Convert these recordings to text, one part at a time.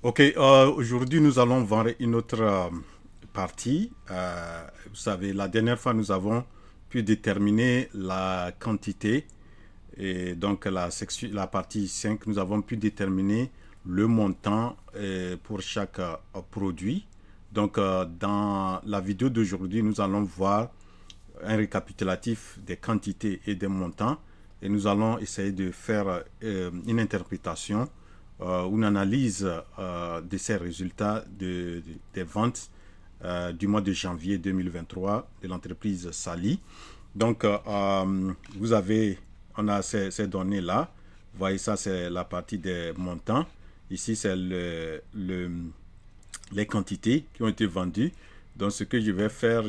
Ok, aujourd'hui nous allons voir une autre partie. Vous savez, la dernière fois nous avons pu déterminer la quantité et donc la partie 5 nous avons pu déterminer le montant pour chaque produit. Donc dans la vidéo d'aujourd'hui nous allons voir un récapitulatif des quantités et des montants et nous allons essayer de faire une interprétation une analyse de ces résultats des ventes du mois de janvier 2023 de l'entreprise Sali. Donc, vous avez, on a ces données-là. Vous voyez, ça, c'est la partie des montants. Ici, c'est les quantités qui ont été vendues. Donc, ce que je vais faire,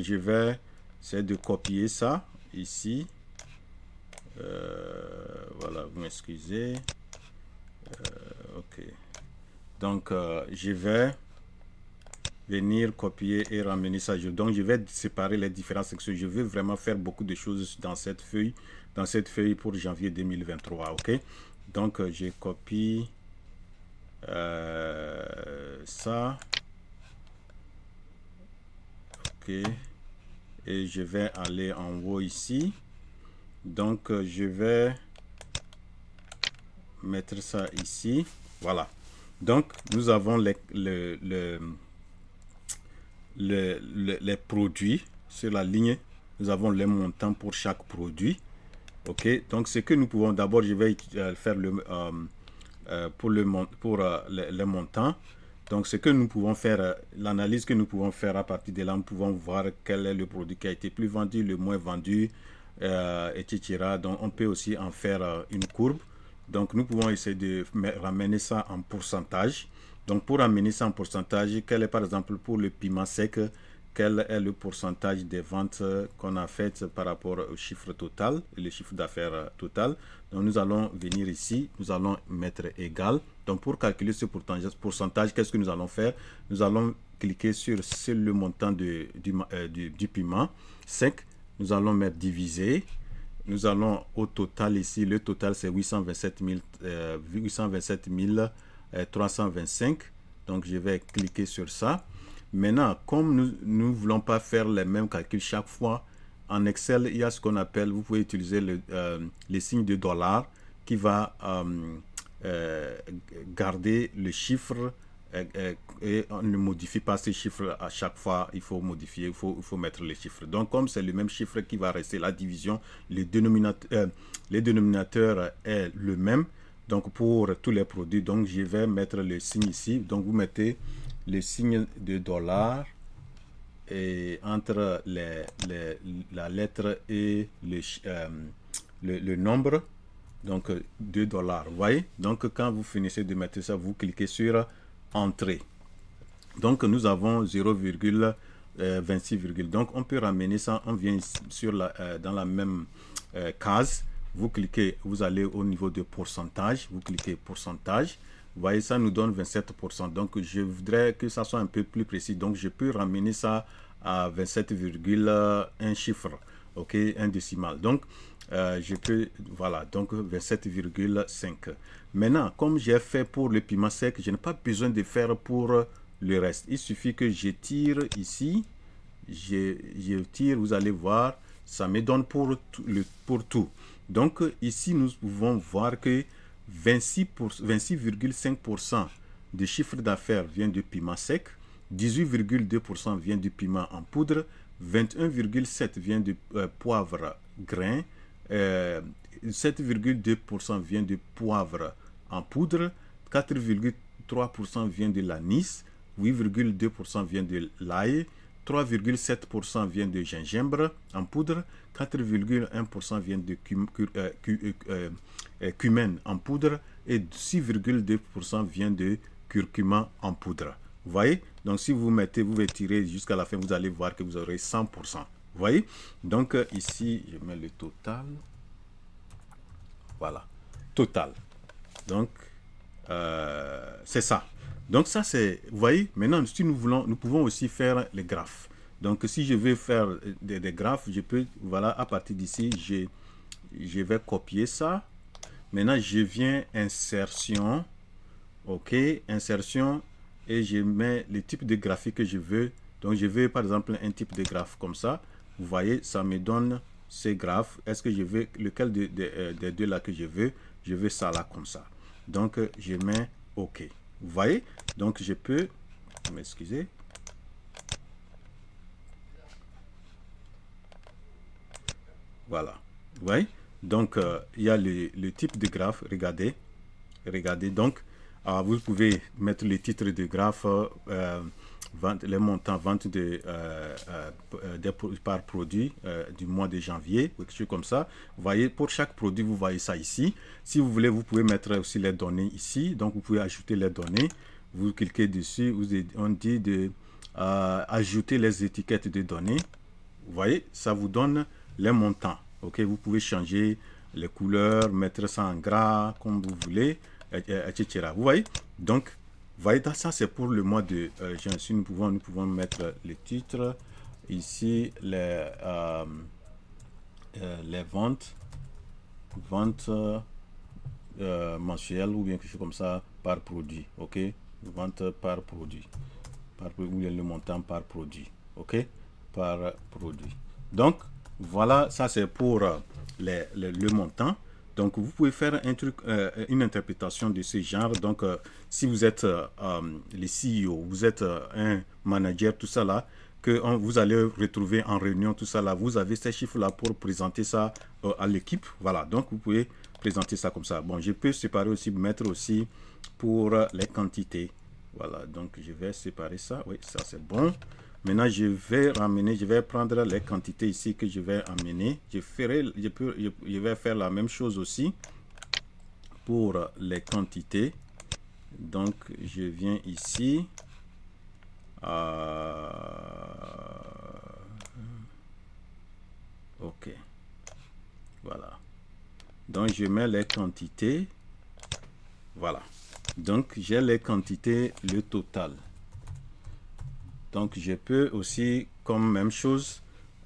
c'est de copier ça ici. Voilà, vous m'excusez. OK. Donc, je vais venir copier et ramener ça. Donc, je vais séparer les différentes sections. Je veux vraiment faire beaucoup de choses dans cette feuille pour janvier 2023. OK? Donc, je copie ça. OK. Et je vais aller en haut ici. Donc, je vais mettre ça ici. Voilà. Donc, nous avons les produits sur la ligne. Nous avons les montants pour chaque produit. OK. Donc, ce que nous pouvons d'abord, je vais faire pour les montants. Donc, ce que nous pouvons faire, l'analyse que nous pouvons faire à partir de là, nous pouvons voir quel est le produit qui a été plus vendu, le moins vendu, etc. Donc, on peut aussi en faire une courbe. Donc, nous pouvons essayer de ramener ça en pourcentage. Donc, pour ramener ça en pourcentage, quel est par exemple pour le piment sec, quel est le pourcentage des ventes qu'on a faites par rapport au chiffre total, le chiffre d'affaires total. Donc, nous allons venir ici, nous allons mettre égal. Donc, pour calculer ce pourcentage, qu'est-ce que nous allons faire? Nous allons cliquer sur le montant du piment sec. Nous allons mettre divisé. Nous allons au total ici, le total c'est 827 325. Donc je vais cliquer sur ça. Maintenant, comme nous ne voulons pas faire les mêmes calculs chaque fois, en Excel, il y a ce qu'on appelle, vous pouvez utiliser les signes de dollar qui va euh, garder le chiffre et on ne modifie pas ces chiffres à chaque fois. Il faut modifier, il faut mettre les chiffres. Donc, comme c'est le même chiffre qui va rester la division, les dénominateurs est le même. Donc, pour tous les produits, donc je vais mettre le signe ici. Donc, vous mettez le signe de dollar et entre la lettre et le nombre, donc 2 dollars. Vous voyez? Donc quand vous finissez de mettre ça, vous cliquez sur Entrée. Donc nous avons 0,26, donc on peut ramener ça, on vient dans la même case, vous cliquez, vous allez au niveau de pourcentage, vous cliquez pourcentage, vous voyez ça nous donne 27%, donc je voudrais que ça soit un peu plus précis, donc je peux ramener ça à 27,1 chiffre, ok, un décimal, donc je peux, voilà, donc 27,5. Maintenant, comme j'ai fait pour le piment sec, je n'ai pas besoin de faire pour le reste. Il suffit que je tire ici, je tire, vous allez voir, ça me donne pour tout. Donc ici, nous pouvons voir que 26,5% du chiffre d'affaires vient du piment sec, 18,2% vient du piment en poudre, 21,7% vient du poivre grain, 7,2% vient du poivre en poudre, 4,3% vient de l'anis, 8,2% vient de l'ail, 3,7% vient de gingembre en poudre, 4,1% vient de cumin en poudre et 6,2% vient de curcuma en poudre. Vous voyez? Donc si vous vous tirez jusqu'à la fin, vous allez voir que vous aurez 100%. Vous voyez? Donc ici, je mets le total. Voilà. Total. Donc, c'est ça. Donc ça, c'est, vous voyez, maintenant, si nous voulons, nous pouvons aussi faire les graphes. Donc, si je veux faire des graphes, je peux, voilà, à partir d'ici, je vais copier ça. Maintenant, je viens insertion, ok, insertion. et je mets le type de graphique que je veux. Donc, je veux par exemple un type de graphe comme ça. Vous voyez, ça me donne ces graphes. Est-ce que je veux, lequel des deux là que je veux? Je veux ça là comme ça. Donc, je mets OK. Vous voyez? Donc, je peux, m'excuser. Voilà. Vous voyez? Donc, il y a le type de graphe. Regardez. Regardez. Donc, vous pouvez mettre le titre de graphe, les montants vente par produit du mois de janvier, ou quelque chose comme ça. Vous voyez, pour chaque produit, vous voyez ça ici. Si vous voulez, vous pouvez mettre aussi les données ici. Donc, vous pouvez ajouter les données. Vous cliquez dessus. On dit de ajouter les étiquettes de données. Vous voyez, ça vous donne les montants. Ok, vous pouvez changer les couleurs, mettre ça en gras comme vous voulez, etc. Vous voyez, donc, vous voyez, ça c'est pour le mois de janvier. Nous pouvons mettre les titres ici, les ventes mensuelles ou bien quelque chose comme ça par produit. Ok, vente par produit, ou bien le montant par produit. Ok, par produit. Donc, voilà, ça c'est pour le montant. Donc, vous pouvez faire un truc, une interprétation de ce genre. Donc, si vous êtes le CEO, vous êtes un manager, tout ça là, que vous allez retrouver en réunion, tout ça là, vous avez ces chiffres-là pour présenter ça à l'équipe. Voilà, donc vous pouvez présenter ça comme ça. Bon, je peux séparer aussi, mettre aussi pour les quantités. Voilà, donc je vais séparer ça. Oui, ça c'est bon. Maintenant, je vais prendre les quantités ici que je vais amener. Je vais faire la même chose aussi pour les quantités. Donc, je viens ici. OK. Voilà. Donc, je mets les quantités. Voilà. Donc, j'ai les quantités, le total. Donc, je peux aussi, comme même chose,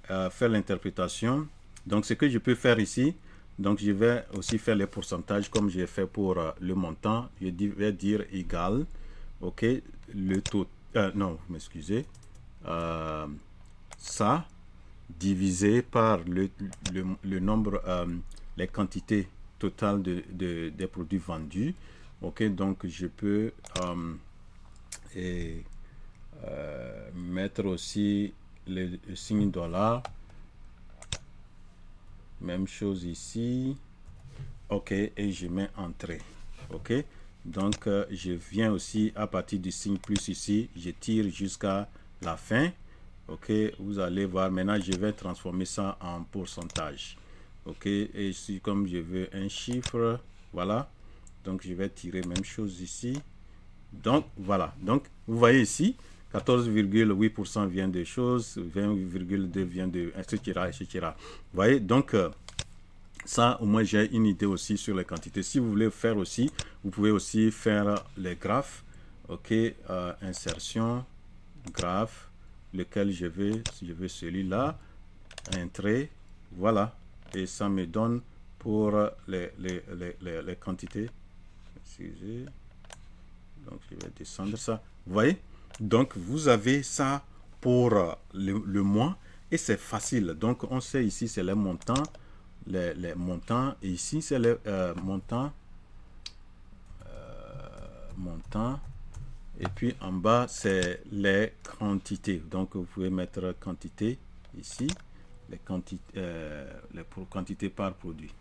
faire l'interprétation. Donc, ce que je peux faire ici, donc je vais aussi faire les pourcentages comme j'ai fait pour le montant. Je vais dire égal, ok, le taux, non, m'excusez, ça divisé par le nombre, les quantités totales des produits vendus. Ok, donc je peux mettre aussi le signe $. Même chose ici. OK, et je mets entrée. OK, donc je viens aussi à partir du signe plus ici, je tire jusqu'à la fin. OK, vous allez voir, maintenant je vais transformer ça en pourcentage. OK, et ici comme je veux un chiffre, voilà, donc je vais tirer même chose ici. Donc voilà, donc vous voyez ici 14,8% vient de choses, 20,2 vient de etc. etc. Vous voyez, donc ça au moins j'ai une idée aussi sur les quantités. Si vous voulez faire aussi, vous pouvez aussi faire les graphes. OK, insertion, graphe, lequel je veux, si je veux celui-là, entrée, voilà, et ça me donne pour les quantités. Excusez. Donc, je vais descendre ça. Vous voyez? Donc, vous avez ça pour le mois et c'est facile. Donc, on sait ici, c'est les montants. Les montants. Et ici, c'est les montants. Et puis, en bas, c'est les quantités. Donc, vous pouvez mettre quantité ici. Les quantités, quantités par produit.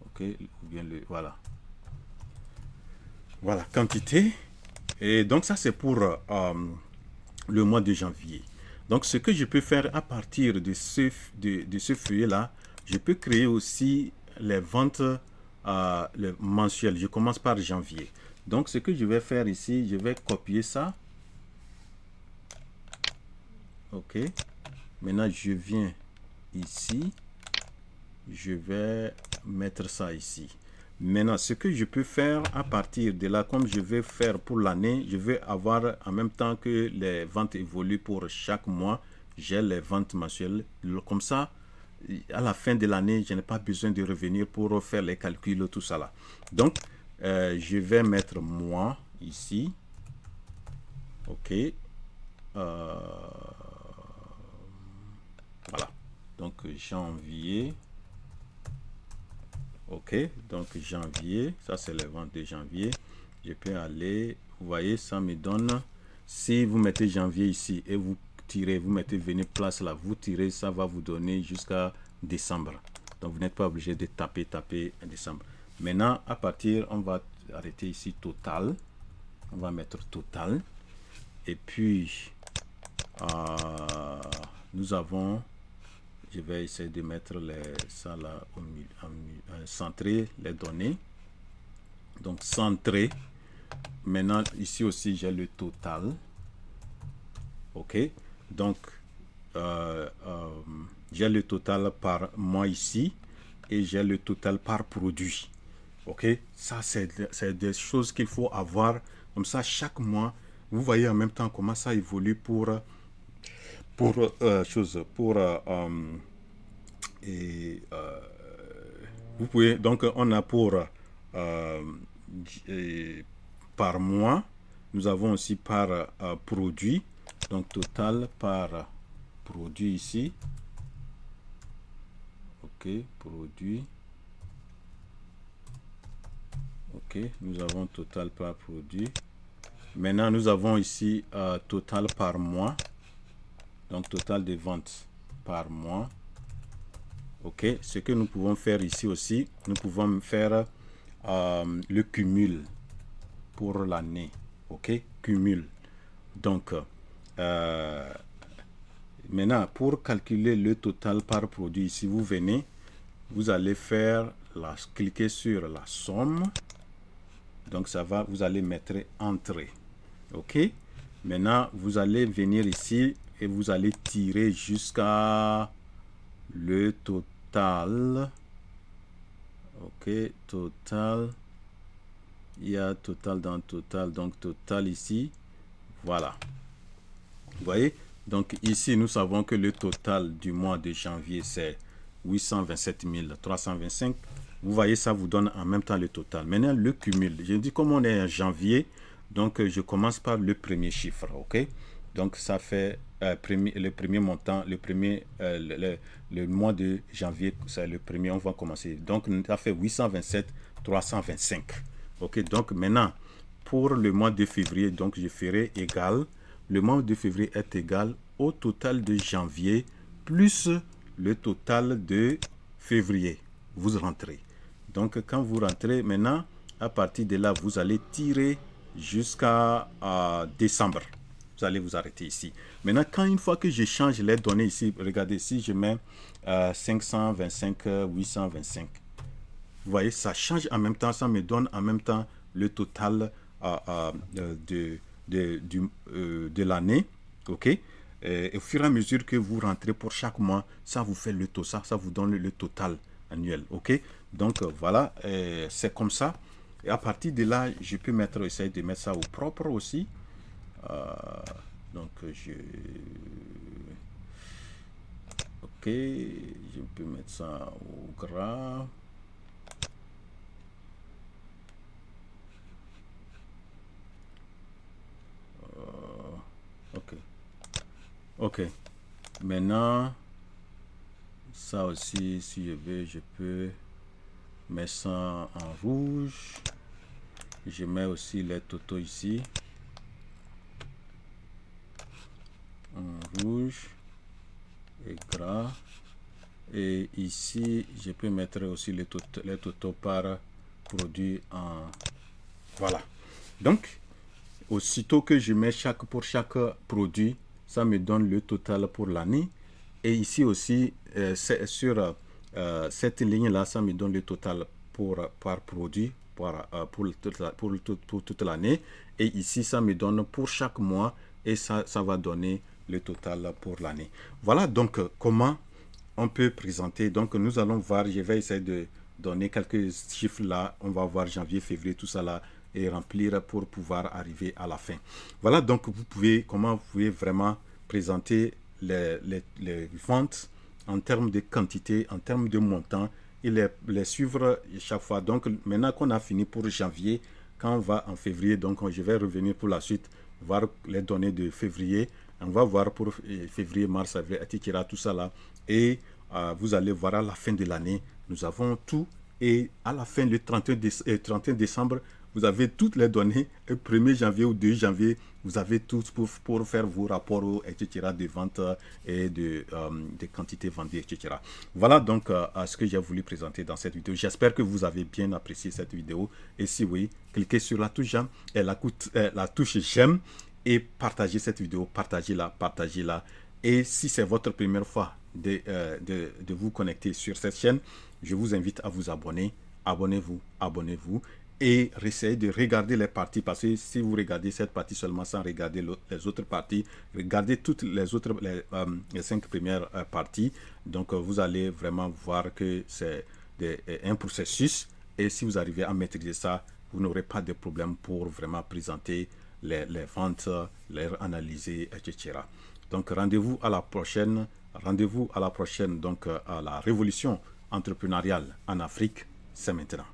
OK? Ou bien voilà. Voilà, quantité. Et donc, ça, c'est pour le mois de janvier. Donc, ce que je peux faire à partir de ce feuillet-là, je peux créer aussi les ventes mensuelles. Je commence par janvier. Donc, ce que je vais faire ici, je vais copier ça. OK. Maintenant, je viens ici. Je vais mettre ça ici. Maintenant, ce que je peux faire à partir de là, comme je vais faire pour l'année, je vais avoir en même temps que les ventes évoluent pour chaque mois, j'ai les ventes mensuelles. Comme ça, à la fin de l'année, je n'ai pas besoin de revenir pour faire les calculs, tout ça là. Donc, je vais mettre mois ici. OK. Voilà. Donc, janvier. OK. Donc, janvier. Ça, c'est les ventes de janvier. Je peux aller. Vous voyez, ça me donne. Si vous mettez janvier ici et vous tirez, vous mettez venir place là, vous tirez, ça va vous donner jusqu'à décembre. Donc, vous n'êtes pas obligé de taper décembre. Maintenant, à partir, on va arrêter ici total. On va mettre total. Et puis, nous avons, je vais essayer de mettre ça là au milieu, centrer les données. Donc, centrer. Maintenant, ici aussi, j'ai le total. OK. Donc, j'ai le total par mois ici et j'ai le total par produit. OK. Ça, c'est des choses qu'il faut avoir. Comme ça, chaque mois, vous voyez en même temps comment ça évolue pour vous pouvez, donc, on a pour par mois, nous avons aussi par produit, donc total par produit ici. OK, produit. OK, nous avons total par produit. Maintenant, nous avons ici total par mois. Donc, total de ventes par mois. OK, ce que nous pouvons faire ici aussi, nous pouvons faire le cumul pour l'année. OK, cumul. Donc, maintenant, pour calculer le total par produit, si vous venez, vous allez faire cliquer sur la somme. Donc, ça va, vous allez mettre entrée. OK. Maintenant, vous allez venir ici et vous allez tirer jusqu'à le total. OK, total. Il y a total dans total. Donc, total ici. Voilà. Vous voyez? Donc, ici, nous savons que le total du mois de janvier, c'est 827 325. Vous voyez, ça vous donne en même temps le total. Maintenant, le cumul. Je dis, comme on est en janvier, donc je commence par le premier chiffre. OK? Donc, ça fait le premier montant, le mois de janvier, c'est le premier, on va commencer. Donc, ça fait 827 325. OK? Donc, maintenant, pour le mois de février, donc je ferai égal. Le mois de février est égal au total de janvier plus le total de février. Vous rentrez. Donc, quand vous rentrez, maintenant, à partir de là, vous allez tirer jusqu'à décembre. Vous allez vous arrêter ici. Maintenant, une fois que je change les données ici, regardez, si je mets 525, 825, vous voyez, ça change en même temps, ça me donne en même temps le total de l'année. OK? Et au fur et à mesure que vous rentrez pour chaque mois, ça vous fait le total, ça vous donne le total annuel. OK? Donc voilà, c'est comme ça. Et à partir de là, je peux essayer de mettre ça au propre aussi. Donc OK, je peux mettre ça au gras. OK. OK. Maintenant, ça aussi, si je veux, je peux mettre ça en rouge. Je mets aussi les totaux ici. En rouge et gras. Et ici, je peux mettre aussi les totaux par produit en... Voilà. Donc, aussitôt que je mets pour chaque produit, ça me donne le total pour l'année. Et ici aussi, sur cette ligne-là, ça me donne le total par produit pour toute l'année. Et ici, ça me donne pour chaque mois et ça va donner le total pour l'année. Voilà donc comment on peut présenter. Donc, nous allons voir, je vais essayer de donner quelques chiffres là. On va voir janvier, février, tout ça là et remplir pour pouvoir arriver à la fin. Voilà donc comment vous pouvez vraiment présenter les ventes en termes de quantité, en termes de montant et les suivre chaque fois. Donc maintenant qu'on a fini pour janvier, quand on va en février, donc je vais revenir pour la suite, voir les données de février. On va voir pour février, mars, avril, etc. Tout ça là. Et vous allez voir à la fin de l'année, nous avons tout. Et à la fin, le 31 décembre, vous avez toutes les données. Le 1er janvier ou 2 janvier, vous avez tout pour faire vos rapports, etc. de vente et de quantités vendues, etc. Voilà donc ce que j'ai voulu présenter dans cette vidéo. J'espère que vous avez bien apprécié cette vidéo. Et si oui, cliquez sur la touche j'aime et la touche j'aime et partagez cette vidéo, partagez-la. Et si c'est votre première fois de vous connecter sur cette chaîne, je vous invite à vous abonner. Abonnez-vous. Et essayez de regarder les parties, parce que si vous regardez cette partie seulement sans regarder les autres parties, regardez toutes les autres, les 5 premières parties. Donc vous allez vraiment voir que c'est un processus. Et si vous arrivez à maîtriser ça, vous n'aurez pas de problème pour vraiment présenter les ventes, les analyser, etc. Donc rendez-vous à la prochaine. Donc à la révolution entrepreneuriale en Afrique, c'est maintenant.